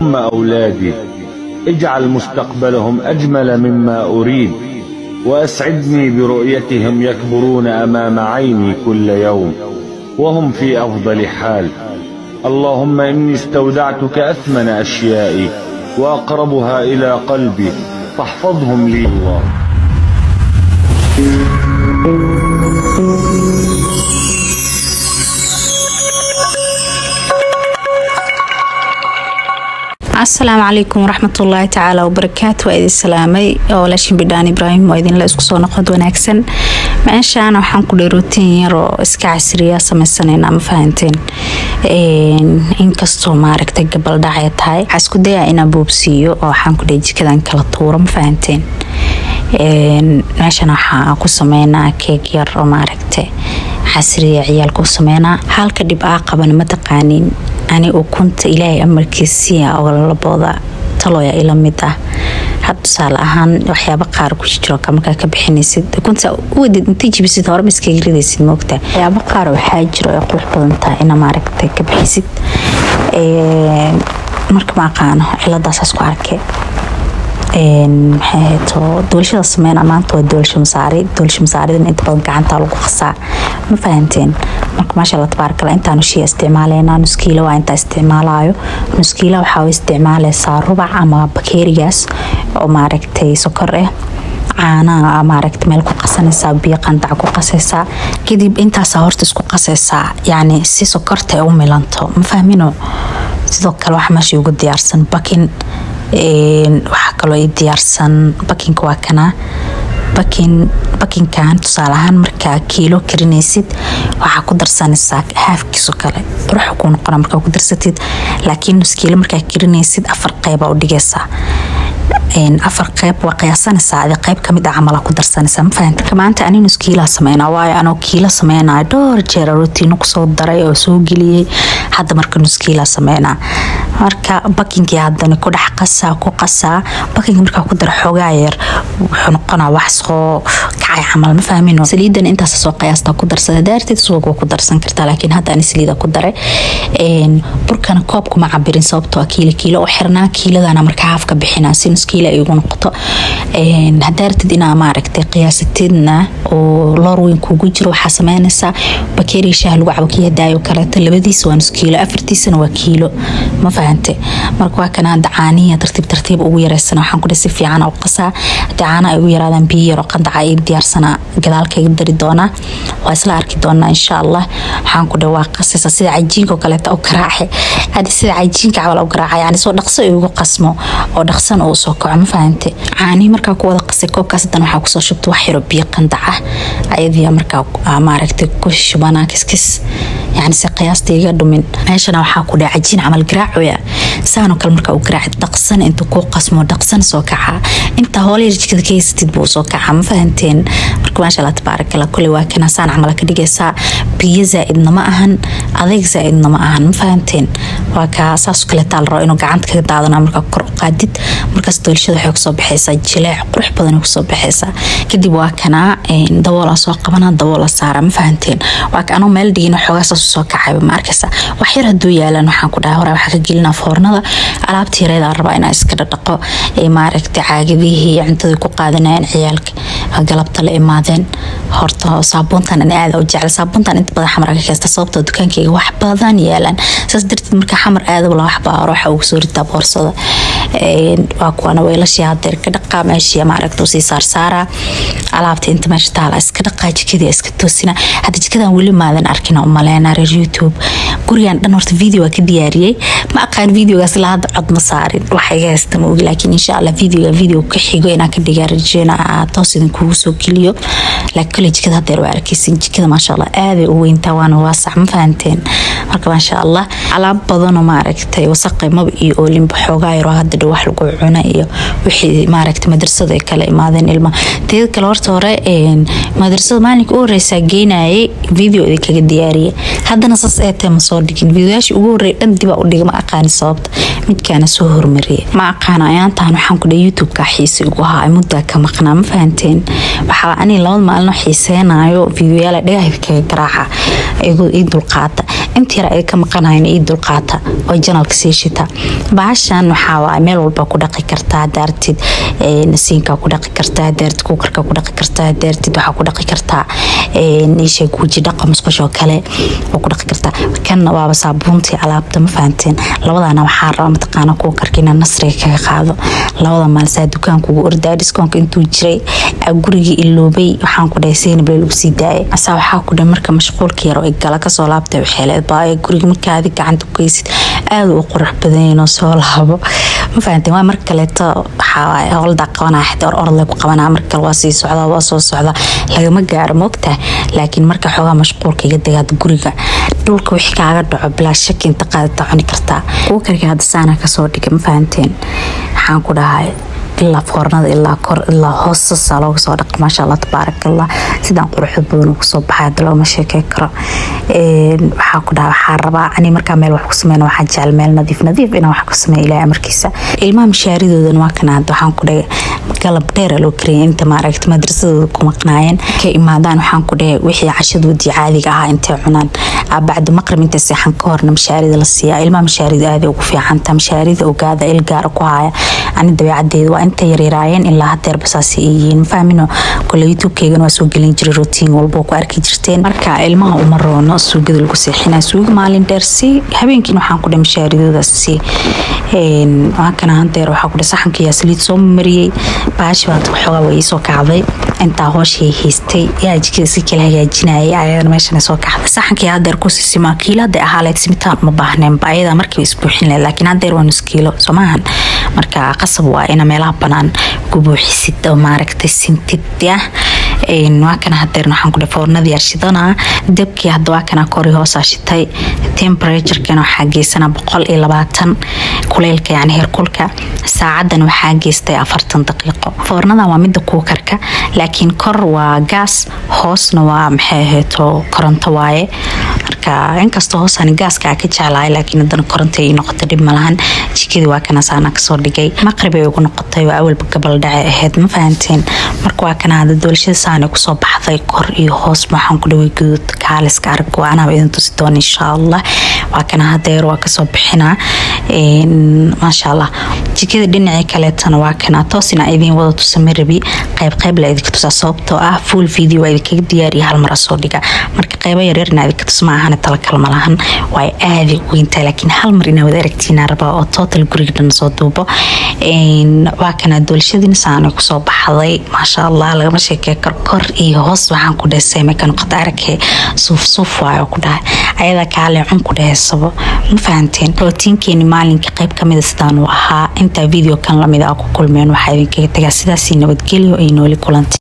أولادي اجعل مستقبلهم أجمل مما أريد، وأسعدني برؤيتهم يكبرون أمام عيني كل يوم وهم في أفضل حال. اللهم إني استودعتك أثمن أشيائي وأقربها إلى قلبي فاحفظهم لي الله. السلام عليكم ورحمة الله تعالى وبركاته. وإذا السلامي ولاشين بدان إبراهيم وإذن لا إسكسو نقد وناكسن معاشان وحان كل روتين يرو إسكا عسرية سمسانين أما فهانتين إن كستو ماركتا قبل دعيت هاي حاسكو ديا إنا بوبسيو وحان كل جيكدان كلا طورة مفهانتين معاشان وحان أكو سمينا كيك يرو ماركتا عسرية عيال كو سمينا حالك ديب عاقبا متقانين أنا وكنت إلهي أمركيسية أو لبوضة طلوية إلى مدة حد سال أهان وحيا بقار كوشترو كما كبحني سيد كنت ودي تيجي بسيط هرب مسكيري سيد موقته يا بقار وحاجر ويقول بلنتا إنا ماركتي كبحسيد مرك ما قانو إلا داساسكو عركي maxay doolshada sameeyna maanta waa doolsho masaarida inta badan gacanta lagu qasaa ma fahanteen marka maasha Allah tabaaraka Allah intaanu shay isticmaalayna nus kiilo waa inta isticmaalayo nus kiilo waxa uu isticmaalaysaa rubac ama bakeerigaas oo maaragtay sokor caana maaragtay meel ku qasanaysaa biyo qandac ku qasaysaa kadib intaas horta isku qasaysaa yani si sokorta u milanto ma fahmino sidoo kale waxa meesha ugu diyaarsan bakin waxa kaloo ay diyaarsan bakinka waa kana bakinkan tusaalahaan markaa kiilo karinaysid waxa ku darsanaysaa haafkiisu kale ruux ku noqon markaa ku darsatid laakiin nus kiilo markaa karinaysid afar qayb u dhigaysaa afar qayb waa qiyaasanaysaa adi qayb kamid ah amal ku darsanaysaa ma fahantaa maanta ani nus kiilo sameeyna waayo anoo kiilo sameeyna door jeer routine ku soo daray oo soo geliyay hadda marka nus kiilo sameeyna marka bakinkii hadana ku dhax qasaa bakinka marka ku dar xogaa yar wuxuu noqonaa wax soo kacay amal ma fahmino saliidan intaas soo qiyaasta ku darsada daartid soo ku darsan kartaa laakiin hadda ani saliida ku daray burkana koobku ma cabirin sababtoo ah kiilo oo xirnaa kiiladana marka haafka bixinaa si nus kiilo ay ugu noqoto hadaartid ina maaragtay qiyaasatidna oo loor weyn kugu jiro waxa sameynaysaa bakeeri shaah lagu cabo kiya daayo kale labadiisa waa nus kiilo afartiisana waa kiilo ma fahantay marka waa kana dacaaniya tartiib ugu yareysana waxaan ku dhisi fiican oo qasaa dacaana ay ugu yaraadaan biyo yar oo qandaca ay diyaarsana gadaalka ay dari doona waa isla arki doona insha Allah waxaan ku dhawaa qasaysa sida cajiinka kale oo karaaxe hadi sida cajiinka wala oo karaaxa yani soo dhaqso ugu qasmo oo dhaqsan oo soo kaco ma fahantay caani marka ku wada qasay koobkaas dan waxa ku soo shubto wax yar biyo qandaca ayadii marka maaragtay ku shubana kiskis يعني سقياستي قدومين عشان وحاكو دا عجين عمل قراع ويا سانو كل مركا وقراع دقسن انتو كو قسمو دقسن سوكعها انت هولي رجي كده كيس تدبو سوكعها ما فهمتين مركو ما شاء الله تبارك الله كل واكنا سان عملك ديجيسا بي زائد نما اهن اذيك زائد نما اهن ما فهمتين واكا ساسو كلا تالرو انو قاعدت كده دادنا مركا كرو قادد مركا ستولشده waxay kusoo bixaysaa jilaac qurux badan kusoo bixaysaa kadib waa kana dabool soo qabana dabool saara ma fahanteen waa kana meel dhigino xogaas soo kacay ma arkaysa wax yar haduu yaalan waxaan ku dhahay hore waxa ka gelina foornada alaabtii yareeda raba inaa iska dhaqo ee maaragtay caagadihi cuntada ku qaadanayeen ciyaalka galabta la imaadeen horta saabuuntan aan aad u jecel saabuuntan inta badan xamar ka kasta sababta dukaankayga wax badan yaalan saas darteed marka xamar aad wala wax baa ruuxa ugu soo ritaa boorsada waa kuwana weelasha hadeer ka dhaqaa meesha maaragtay si saara alaabta inta meesha taala iska dhaqaa jikada iska toosina hada jikadan wali maadan arkina u maleena YouTube gurigan dhan horta video ka diyaariyay ma aqaan videogaas la hada cod ma saarin waxay heesta ma ogi laakiin insha Allah video ka xigo inaan ka dhigaa rajayna toosin kugu soo geliyo laakiin jikada hadeer waa arkaysin jikada ma sha Allah aad u weynta waana waasax ma fahanteen marka ma sha Allah alaab badan oo maaragtay wasaqay ma iyo oolin baxooga yar hada wax lagu cuna iyo wixii maaragtay madrasada kala imaadeen ilma teed kale horta hore madrasada maalinka oo reeysa geenayay video kaga diyaariyay haddana saas ay tahay ma soo dhigin videoyaasha ugu horeey dhan dib u dhigma aqaan sababta mid kana soo hormariyay ma aqaan ayaantaan waxaan ku dhahay YouTube ka xiisi ugu haa muddo ka maqnaa ma fahanteen waxa ani laba maalin xiiseenayo videoyaal dhagaha kaga garaaca igu dulqaata intii yar ay ka maqanayn ii dulqaata oo janalka sii shita baashan waxa waa meel walba ku dhaqi kartaa daartid nasiinka ku dhaqi kartaa daartid kuukarka ku dhaqi kartaa daartid waxa ku dhaqi kartaa niishay guuji dhaqa musqusho kale oo ku dhaqi kartaa kan waa saabuuntii alaabta ma fahanteen labadana waxa rabaa mataqaana kuukarkina nasriga kaga qaado labada maalsa dukaanka ugu ordaa discountka intuu jiray guriga iloobay waxaan ku dhayseen bal lagu sii daayay asa waxa ku dhan marka mashquulka yar oo igala ka soo laabtay waxeelad baa guriga markaadi gacanta ku haysid aad u qurux badan oo soo laabo ma fahanteen waa marka kaleeto waxa howl dhaqana xidar orod lagu qabana marka waa sii socda waa soo socda lagama gaaro moogta laakiin marka xogaa mashquulka iga dagaad guriga dhulka wixii kaaga dhaco bilaa shaki inta qaadata cuni kartaa kuukarka hadda saana ka soo dhigay ma fahanteen waxaan ku dhahay ilaa foornada ilaa kor ilaa hoos looga soo dhaqo maasha Allah tabarakallah sidaan quruxda badan ugu soo baxay hadda looma sheekay karo waxaa ku dhahay waxaa rabaa ani markaa meel wax ku sameeyno waxaa jecel meel nadiif inaan wax ku sameeyo ilaa amarkiisa ilmaha mashaaridoodan waa kana hadda waxaan ku dhahay galab dheer loo kariyay inta maaragtay madrasadooda ku maqnaayeen ka imaadaan waxaan ku dhahay wixii cashadoodii caadiga ah intay cunaan bacda maqrib inta seexan ka horna mashaarida la siiyaa ilmaha mashaarida aad ugu fiican ta mashaarida ogaada il gaar ku haya ani dabeecadeedu inta yaryaraayeen ilaa hadeer basaasi yihiin fahmino kule YouTube-keegan waa soo gelin jiray routine walba ku arki jirteen marka ilmaha uma roono suugada lagu seexinaa suuga maalin dheer si habeenkiina waxaan ku dhahay mashaaridoodaas si waa kana hadeer waxaa ku dhahay saxankii asliid soo mariyay baashi baad xogaa way soo kacday inta hooshii haystay yaa jikada si kala hagaajinayay ayadana meeshan soo kacday saxankii hadeer ku sisima kiilada ahaaleed simitaan ma baahneen baayada markii isbuuxin leh laakiin hadeer waa nus kiilo Soomahan marka qasab waa ina meelaha banaan ku buuxisid oo maaragtay sintid waa kana hadeer waxaan ku dhahay foornadii ashidana dabkii hadda waa kana kori hoos ashitay temperature-kana waxaa geysana 120 kuleelka yani heerkulka saacadan waxaa geystay 40 daqiiqo foornada waa mid kuukarka laakiin kor waa gas hoosna waa maxay ahayd koronto waaye marka inkastoo hoosani gaaska ka jeclahay laakiin haddana koronto ay noqotay dib malahan jikada waa kana saana ka soo dhigay maqrib ay ugu noqotay waa awal gabal dhacay ahayd ma fahanteen marka waa kana hada doolshada saana ku soo baxday kor iyo hoos waxaan ku dhaway guud kaaliska arag waa ana idin tusi doon insha Allah waa kana hadeer waa ka soo bixina ma sha Allah jikada dhinaca kale tan waa kana toosina idin wada tusamirabi qayb la idin tusaa sababtoo ah full video waa idin diyaariyo hal mar soo dhiga marka qayb yar idin tusma ahana tala kalma lahan way aad u inta laakiin hal mar ina wada aragtiin arba oo total guriga dhan soo duubo waa kana doolshadina saana ku soo baxday ma sha Allah laga sheekay kor iyo hoos waxaan ku dheesay meekan qadaarkee suuf waayo ku dhahay ayada kaale cun ku dheesabo ma fahanteen proteinkeeni maalinka qayb kamid ah sidaan u ahaa inta video kan lamid ah ku kulmeen waxa idin kaga tagaa sidaas nabadgelyo ay nooli kulantay